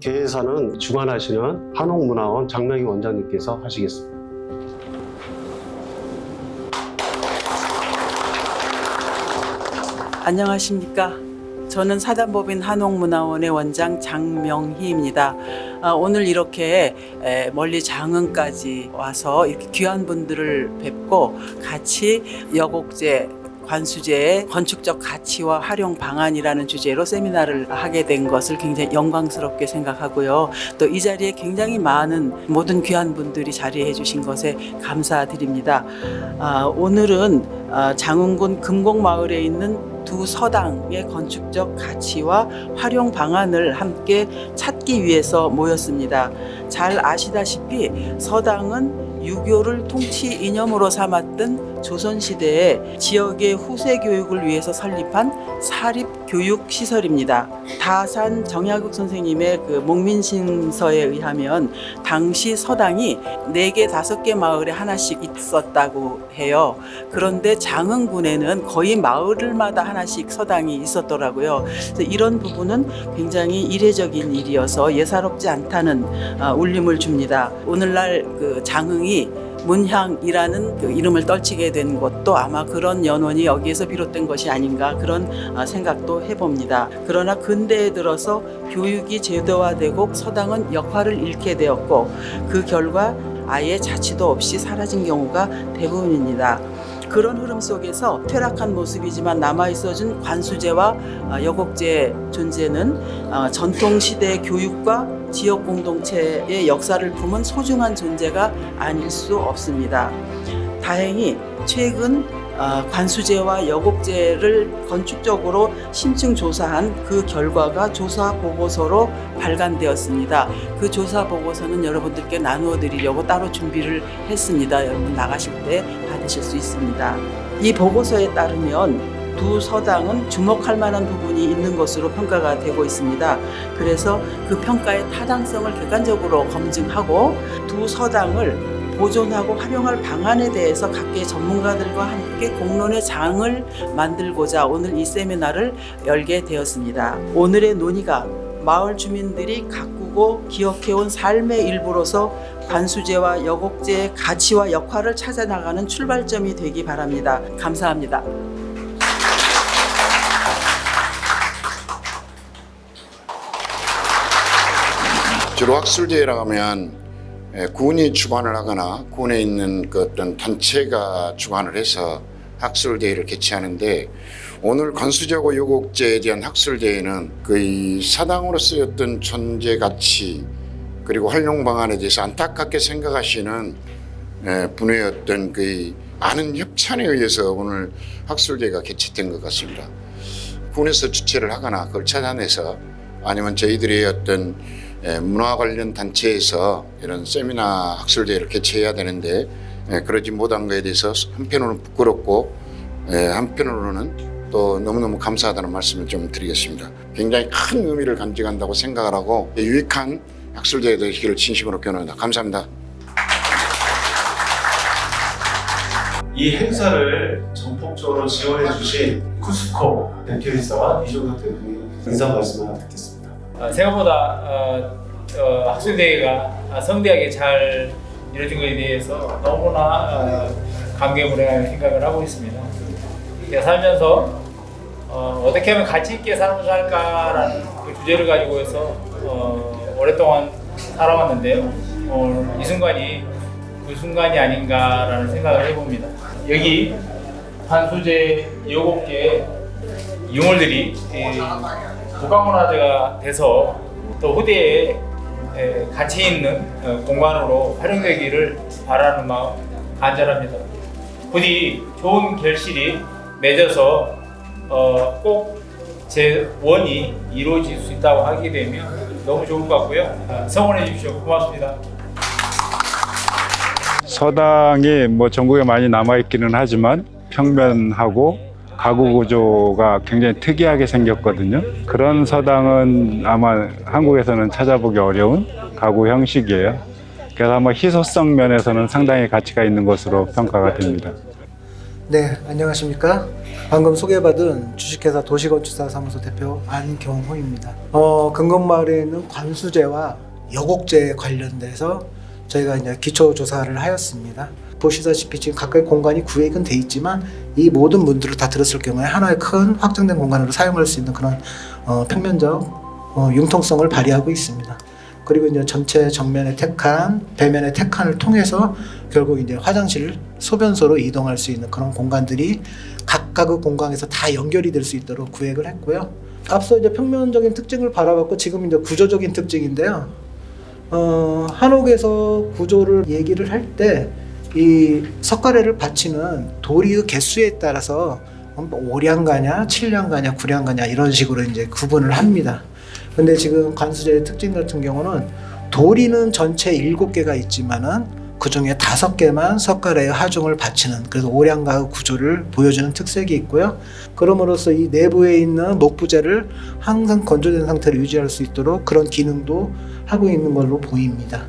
개회사는 주관하시는 한옥문화원 장명희 원장님께서 하시겠습니다. 안녕하십니까. 저는 사단법인 한옥문화원의 원장 장명희입니다. 오늘 이렇게 멀리 장흥까지 와서 이렇게 귀한 분들을 뵙고 같이 여곡제 관수제의 건축적 가치와 활용 방안이라는 주제로 세미나를 하게 된 것을 굉장히 영광스럽게 생각하고요. 또 이 자리에 굉장히 많은 모든 귀한 분들이 자리해 주신 것에 감사드립니다. 오늘은 장흥군 금곡마을에 있는 두 서당의 건축적 가치와 활용 방안을 함께 찾기 위해서 모였습니다. 잘 아시다시피 서당은 유교를 통치 이념으로 삼았던 조선시대에 지역의 후세 교육을 위해서 설립한 사립교육시설입니다. 다산 정약욱 선생님의 그 목민심서에 의하면 당시 서당이 4개, 5개 마을에 하나씩 있었다고 해요. 그런데 장흥군에는 거의 마을마다 하나씩 서당이 있었더라고요. 그래서 이런 부분은 굉장히 이례적인 일이어서 예사롭지 않다는 울림을 줍니다. 오늘날 그 장흥이 문향이라는 그 이름을 떨치게 된 것도 아마 그런 연원이 여기에서 비롯된 것이 아닌가 그런 생각도 해봅니다. 그러나 근대에 들어서 교육이 제도화되고 서당은 역할을 잃게 되었고 그 결과 아예 자취도 없이 사라진 경우가 대부분입니다. 그런 흐름 속에서 퇴락한 모습이지만 남아있어준 관수제와 여곡제의 존재는 전통시대의 교육과 지역 공동체의 역사를 품은 소중한 존재가 아닐 수 없습니다. 다행히 최근 관수제와 여곡제를 건축적으로 심층 조사한 그 결과가 조사 보고서로 발간되었습니다. 그 조사 보고서는 여러분들께 나누어 드리려고 따로 준비를 했습니다. 여러분 나가실 때 받으실 수 있습니다. 이 보고서에 따르면 두 서당은 주목할 만한 부분이 있는 것으로 평가가 되고 있습니다. 그래서 그 평가의 타당성을 객관적으로 검증하고 두 서당을 보존하고 활용할 방안에 대해서 각계 전문가들과 함께 공론의 장을 만들고자 오늘 이 세미나를 열게 되었습니다. 오늘의 논의가 마을 주민들이 가꾸고 기억해온 삶의 일부로서 관수제와 여곡제의 가치와 역할을 찾아나가는 출발점이 되기 바랍니다. 감사합니다. 주로 학술제라고 하면 군이 주관을 하거나 군에 있는 그 어떤 단체가 주관을 해서 학술대회를 개최하는데 오늘 관수제하고 여곡제에 대한 학술대회는 그 사당으로서의 어떤 존재 가치 그리고 활용 방안에 대해서 안타깝게 생각하시는 분의 어떤 그 많은 협찬에 의해서 오늘 학술대회가 개최된 것 같습니다. 군에서 주최를 하거나 그걸 찾아내서 아니면 저희들의 어떤 문화 관련 단체에서 이런 세미나 학술대회를 개최해야 되는데 그러지 못한 것에 대해서 한편으로는 부끄럽고 한편으로는 또 너무너무 감사하다는 말씀을 좀 드리겠습니다. 굉장히 큰 의미를 간직한다고 생각을 하고 유익한 학술대회 되시기를 진심으로 기원합니다. 감사합니다. 이 행사를 전폭적으로 지원해 주신 쿠스코 대표이사 이종석 대표님 인사 말씀 하나 듣겠습니다. 생각보다 학술대회가 성대하게 잘 이루어진 것에 대해서 너무나 감개무량하게 생각을 하고 있습니다. 제가 살면서 어떻게 하면 가치 있게 삶을 살까라는 그 주제를 가지고 해서 오랫동안 살아왔는데요. 이 순간이 그 순간이 아닌가라는 생각을 해봅니다. 여기 관수제 여곡계 유물들이 국가문화재가 돼서 또 후대에 가치 있는 공간으로 활용되기를 바라는 마음 간절합니다. 부디 좋은 결실이 맺어서 꼭 제 원이 이루어질 수 있다고 하게 되면 너무 좋을 것 같고요. 성원해 주십시오. 고맙습니다. 서당이 뭐 전국에 많이 남아있기는 하지만 평면하고 가구 구조가 굉장히 특이하게 생겼거든요. 그런 서당은 아마 한국에서는 찾아보기 어려운 가구 형식이에요. 그래서 아마 희소성 면에서는 상당히 가치가 있는 것으로 평가가 됩니다. 네, 안녕하십니까. 방금 소개받은 주식회사 도시건축사사무소 대표 안경호입니다. 근검마을에 있는 관수제와 여곡제에 관련돼서 저희가 이제 기초조사를 하였습니다. 보시다시피 지금 각각의 공간이 구획은 돼 있지만 이 모든 문들을 다 들었을 경우에 하나의 큰 확장된 공간으로 사용할 수 있는 그런 평면적 융통성을 발휘하고 있습니다. 그리고 이제 전체 정면의 택한, 배면의 택한을 통해서 결국 이제 화장실, 소변소로 이동할 수 있는 그런 공간들이 각각의 공간에서 다 연결이 될 수 있도록 구획을 했고요. 앞서 이제 평면적인 특징을 바라봤고 지금 이제 구조적인 특징인데요. 한옥에서 구조를 얘기를 할 때 이 석가래를 받치는 도리의 개수에 따라서 오량가냐, 7량가냐, 9량가냐 이런 식으로 이제 구분을 합니다. 근데 지금 관수제의 특징 같은 경우는 도리는 전체 7개가 있지만은 그 중에 5개만 석가래의 하중을 바치는 그래서 오량가의 구조를 보여주는 특색이 있고요. 그럼으로써 이 내부에 있는 목부재를 항상 건조된 상태로 유지할 수 있도록 그런 기능도 하고 있는 걸로 보입니다.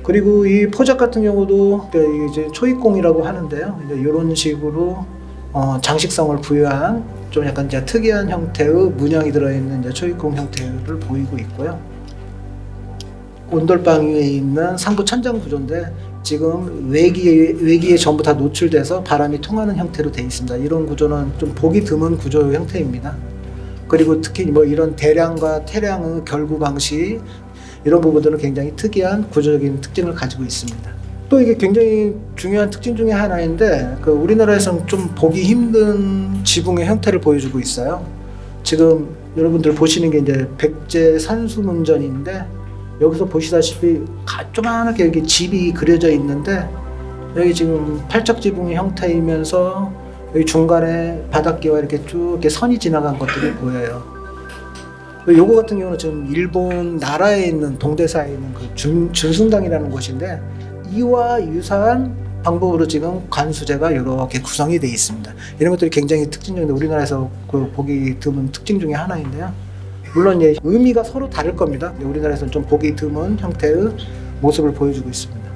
그리고 이 포작 같은 경우도 이제 초입공이라고 하는데요. 이제 이런 식으로 장식성을 부여한 좀 약간 이제 특이한 형태의 문양이 들어있는 이제 초입공 형태를 보이고 있고요. 온돌방 위에 있는 상부 천장 구조인데 지금 외기에 전부 다 노출돼서 바람이 통하는 형태로 되어 있습니다. 이런 구조는 좀 보기 드문 구조 형태입니다. 그리고 특히 뭐 이런 대량과 태량의 결구 방식 이런 부분들은 굉장히 특이한 구조적인 특징을 가지고 있습니다. 또 이게 굉장히 중요한 특징 중에 하나인데 우리나라에서는 좀 보기 힘든 지붕의 형태를 보여주고 있어요. 지금 여러분들 보시는 게 이제 백제 산수문전인데 여기서 보시다시피 조그맣게 여기 집이 그려져 있는데 여기 지금 팔척 지붕의 형태이면서 여기 중간에 바닥기와 이렇게 쭉 이렇게 선이 지나간 것들이 보여요. 요거 같은 경우는 지금 일본 나라에 있는 동대사에 있는 그 준승당이라는 곳인데 이와 유사한 방법으로 지금 관수제가 이렇게 구성이 되어 있습니다. 이런 것들이 굉장히 특징적인데 우리나라에서 그 보기 드문 특징 중에 하나인데요. 물론 이제 의미가 서로 다를 겁니다. 우리나라에서는 좀 보기 드문 형태의 모습을 보여주고 있습니다.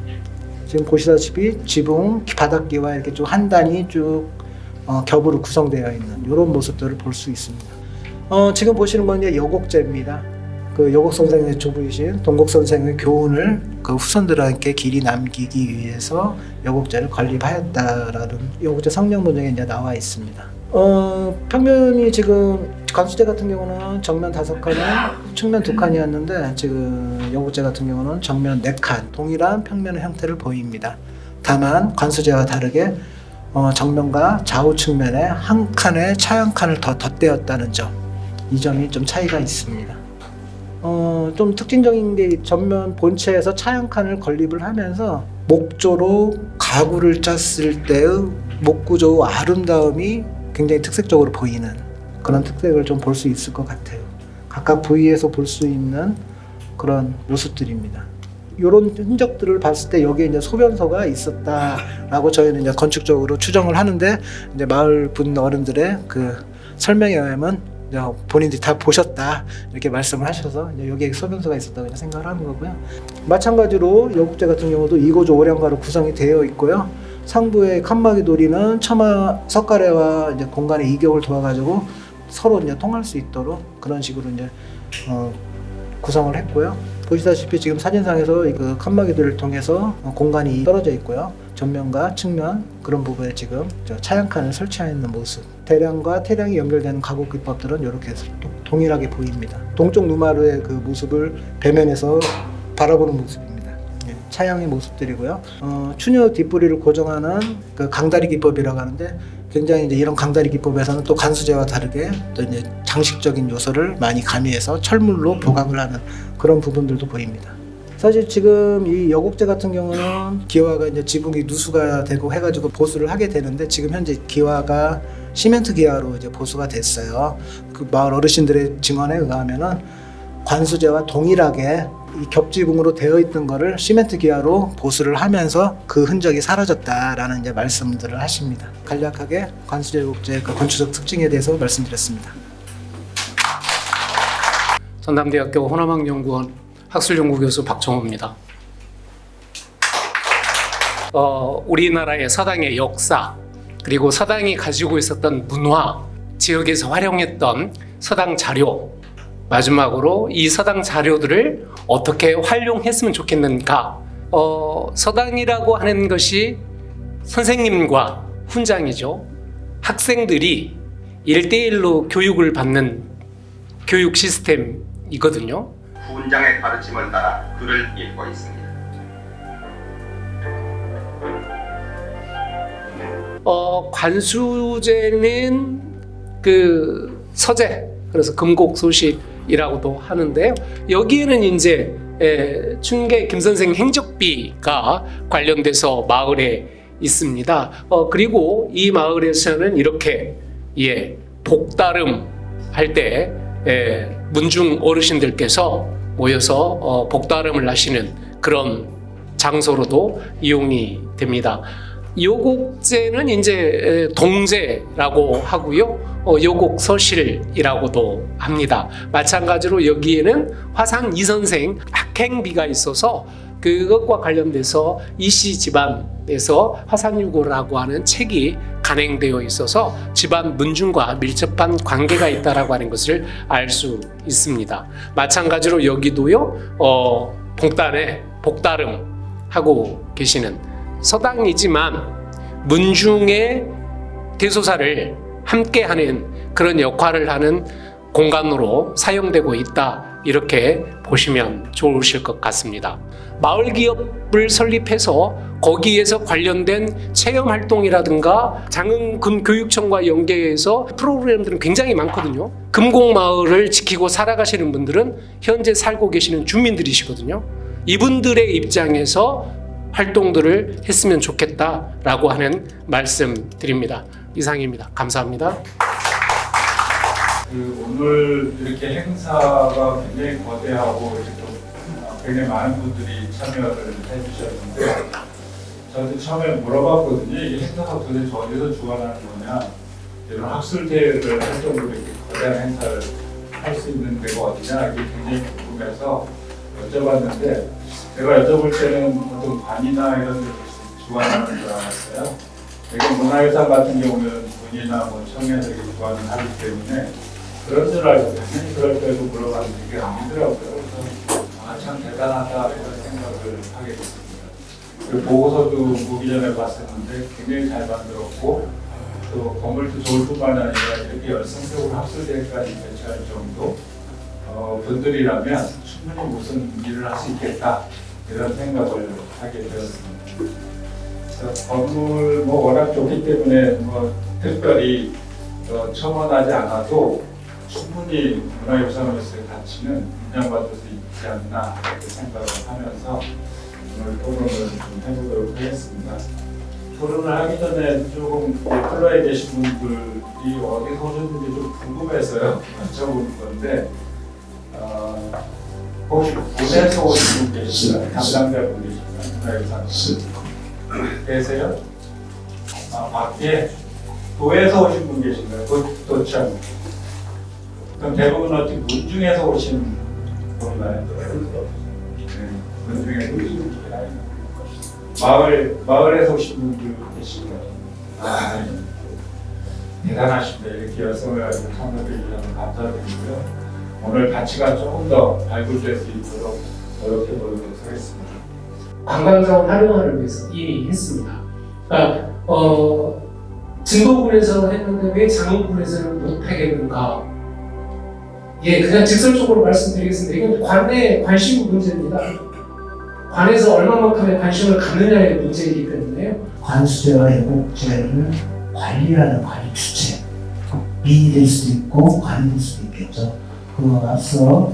지금 보시다시피 지붕 바닥기와 이렇게 쭉 한 단이 쭉 겹으로 구성되어 있는 이런 모습들을 볼 수 있습니다. 지금 보시는 건 이제 여곡제입니다. 그 여곡 선생의 조부이신 동곡 선생의 교훈을 그 후손들에게 길이 남기기 위해서 여곡제를 건립하였다라는 여곡제 성명 문장에 이제 나와 있습니다. 평면이 지금 관수제 같은 경우는 정면 5칸에 측면 2칸이었는데 지금 여곡제 같은 경우는 정면 4칸 동일한 평면의 형태를 보입니다. 다만 관수제와 다르게 정면과 좌우 측면에 한 칸에 차양 칸을 더 덧대었다는 점, 이 점이 좀 차이가 있습니다. 좀 특징적인 게 전면 본체에서 차양 칸을 건립을 하면서 목조로 가구를 짰을 때의 목구조 아름다움이 굉장히 특색적으로 보이는 그런 특색을 좀 볼 수 있을 것 같아요. 각각 부위에서 볼 수 있는 그런 모습들입니다. 이런 흔적들을 봤을 때 여기에 이제 소변소가 있었다라고 저희는 이제 건축적으로 추정을 하는데 이제 마을 분 어른들의 그 설명에 의하면 본인들이 다 보셨다 이렇게 말씀을 하셔서 이제 여기에 소변소가 있었다고 생각을 하는 거고요. 마찬가지로 여곡제 같은 경우도 2고조 5량가로 구성이 되어 있고요. 상부의 칸막이 도리는 처마 석가래와 이제 공간의 이격을 도와가지고 서로 이제 통할 수 있도록 그런 식으로 이제 구성을 했고요. 보시다시피 지금 사진상에서 그 칸막이들을 통해서 공간이 떨어져 있고요. 전면과 측면 그런 부분에 지금 차양칸을 설치하여 있는 모습. 대량과 태량이 연결되는 가구 기법들은 이렇게 동일하게 보입니다. 동쪽 누마루의 그 모습을 배면에서 바라보는 모습입니다. 차양의 모습들이고요. 추녀 뒷부리를 고정하는 그 강다리 기법이라고 하는데 굉장히 이제 이런 강다리 기법에서는 또 관수제와 다르게 또 이제 장식적인 요소를 많이 가미해서 철물로 보강을 하는 그런 부분들도 보입니다. 사실 지금 이 여곡제 같은 경우는 기와가 이제 지붕이 누수가 되고 해가지고 보수를 하게 되는데 지금 현재 기와가 시멘트 기와로 이제 보수가 됐어요. 그 마을 어르신들의 증언에 의하면은 관수제와 동일하게 이 겹지붕으로 되어 있던 거를 시멘트 기와로 보수를 하면서 그 흔적이 사라졌다라는 이제 말씀들을 하십니다. 간략하게 관수제 여곡제 그 건축적 특징에 대해서 말씀드렸습니다. 전남대학교 호남학연구원 학술연구교수 박정호입니다. 우리나라의 사당의 역사, 그리고 서당이 가지고 있었던 문화, 지역에서 활용했던 서당 자료, 마지막으로 이 서당 자료들을 어떻게 활용했으면 좋겠는가. 서당이라고 하는 것이 선생님과 훈장이죠. 학생들이 1대1로 교육을 받는 교육 시스템이거든요. 훈장의 가르침을 따라 글을 읽고 있습니다. 관수제는 그 서재, 그래서 금곡소식이라고도 하는데요. 여기에는 이제 춘계 김선생 행적비가 관련돼서 마을에 있습니다. 그리고 이 마을에서는 이렇게 복다름 할 때 문중 어르신들께서 모여서 복다름을 하시는 그런 장소로도 이용이 됩니다. 요곡제는 이제 동제라고 하고요. 요곡서실이라고도 합니다. 마찬가지로 여기에는 화산 이선생 학행비가 있어서 그것과 관련돼서 이씨 집안에서 화산유고라고 하는 책이 간행되어 있어서 집안 문중과 밀접한 관계가 있다라고 하는 것을 알 수 있습니다. 마찬가지로 여기도요, 복단에 복다름 하고 계시는 서당이지만 문중의 대소사를 함께하는 그런 역할을 하는 공간으로 사용되고 있다, 이렇게 보시면 좋으실 것 같습니다. 마을 기업을 설립해서 거기에서 관련된 체험 활동이라든가 장흥금교육청과 연계해서 프로그램들은 굉장히 많거든요. 금곡마을을 지키고 살아가시는 분들은 현재 살고 계시는 주민들이시거든요. 이분들의 입장에서 활동들을 했으면 좋겠다라고 하는 말씀 드립니다. 이상입니다. 감사합니다. 오늘 이렇게 행사가 굉장히 거대하고 굉장히 많은 분들이 참여를 해주셨는데, 저도 처음에 물어봤거든요. 이 행사가 도대체 어디서 주관하는 거냐, 이런 학술대회를 할 정도로 이렇게 거대한 행사를 할 수 있는 데가 어디냐, 이게 굉장히 궁금해서 여쭤봤는데, 제가 여쭤볼 때는 어떤 관이나 이런 데서 주관하는 줄 알았어요. 되게 문화유산 같은 경우는 군이나 청년들이 주관을 하기 때문에 그런 줄 알고 당연히 그럴 때도 물어봤는데 이게 아니더라고요. 그래서 참 대단하다 이런 생각을 하게 됐습니다. 그 보고서도 보기 전에 봤었는데 굉장히 잘 만들었고, 또 건물도 좋을 뿐만 아니라 이렇게 열성적으로 학술대회까지 개최할 정도 분들이라면 충분히 무슨 일을 할 수 있겠다, 이런 생각을 하게 되었습니다. 건물 워낙 좋기 때문에 특별히 첨언하지 않아도 충분히 문화유산으로서의 가치는 인정받을 수 있지 않나, 이렇게 생각을 하면서 오늘 토론을 좀 해보도록 하겠습니다. 토론을 하기 전에 조금 플로에 계신 분들이 어디서 오셨는지 좀 궁금해서요. 여쭤보는 건데, 혹시 군에서 오신 분 계시나요? 담당자 분 계시나요? 문화유산 계세요? 밖에 도에서 오신 분 계신가요? 도청. 그럼 대부분 어떻게 문중에서 오신 건가요? 네, 문중에서 오신 분이에요. 마을에서 오신 분들 계신가요? 네. 대단하십니다. 이렇게 열성을 가지고 참여해 주셔서 감사드리고요. 오늘 가치가 조금 더 발굴될 수 있도록 노력해보도록 하겠습니다. 관광자원 활용화를 위해서 이미 했습니다. 그러니까 진도군에서 했는데 왜 장흥군에서는 못하겠는가? 그냥 직설적으로 말씀드리겠습니다. 이건 관내 관심 문제입니다. 관에서 얼마만큼의 관심을 갖느냐의 문제이기 때문에요. 관수제와 애국제를 관리하는 관리 주체, 민이 될 수도 있고 관이 될 수도 있겠죠. 앞서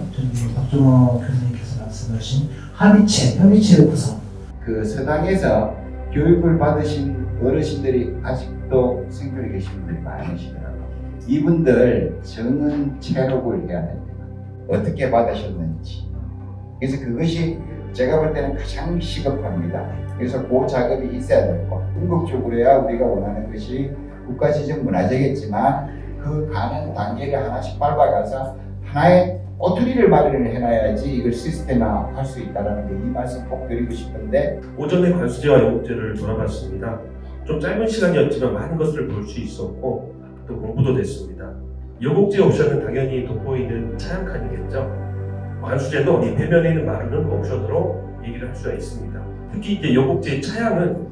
박종호 교수님께서 말씀하신 협의체의 구성. 그 서당에서 교육을 받으신 어르신들이 아직도 생존해 계신 분들이 많으시더라고요. 이분들 정은 체록을 해야 됩니다. 어떻게 받으셨는지. 그래서 그것이 제가 볼 때는 가장 시급합니다. 그래서 그 작업이 있어야 되고, 궁극적으로야 우리가 원하는 것이 국가지정 문화재겠지만 그 가는 단계를 하나씩 밟아가서 하나의 꼬투리를 마련을 해놔야지 이걸 시스템화할 수 있다는 게, 이 말씀 꼭 드리고 싶은데, 오전에 관수제와 애국제를 돌아봤습니다. 좀 짧은 시간이었지만 많은 것들을 볼 수 있었고 또 공부도 됐습니다. 여곡지 옵션은 당연히 돋보이는 차양칸이겠죠. 관수제도 이 배면에 있는 마르는 옵션으로 얘기를 할 수가 있습니다. 특히 이제 여곡지의 차양은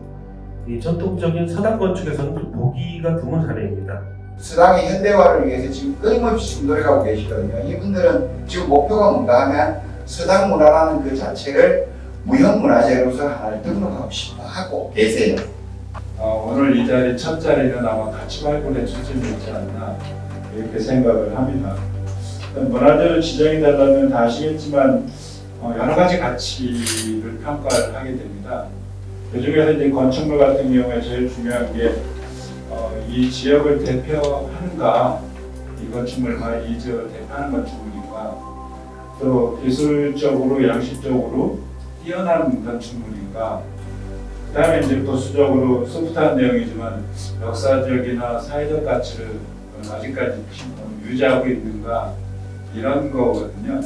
이 전통적인 서당 건축에서는 좀 보기가 드문 사례입니다. 서당의 현대화를 위해서 지금 끊임없이 지금 노력하고 계시거든요. 이분들은 지금 목표가 뭔가 하면 서당 문화라는 그 자체를 무형문화재로서 하나를 등록하고 싶어 하고 계세요. 오늘 이 자리 첫 자리는 아마 가치 발굴의 초점이었지 않나 이렇게 생각을 합니다. 문화재로 지정이 되려면 다 아시겠지만 여러 가지 가치를 평가를 하게 됩니다. 그 중에서 이제 건축물 같은 경우에 제일 중요한 게 이 지역을 대표하는가, 이 건축물과 이 지역을 대표하는 건축물인가, 또 기술적으로 양식적으로 뛰어난 건축물인가, 그 다음에 이제 보수적으로 소프트한 내용이지만 역사적이나 사회적 가치를 아직까지 유지하고 있는가, 이런 거거든요.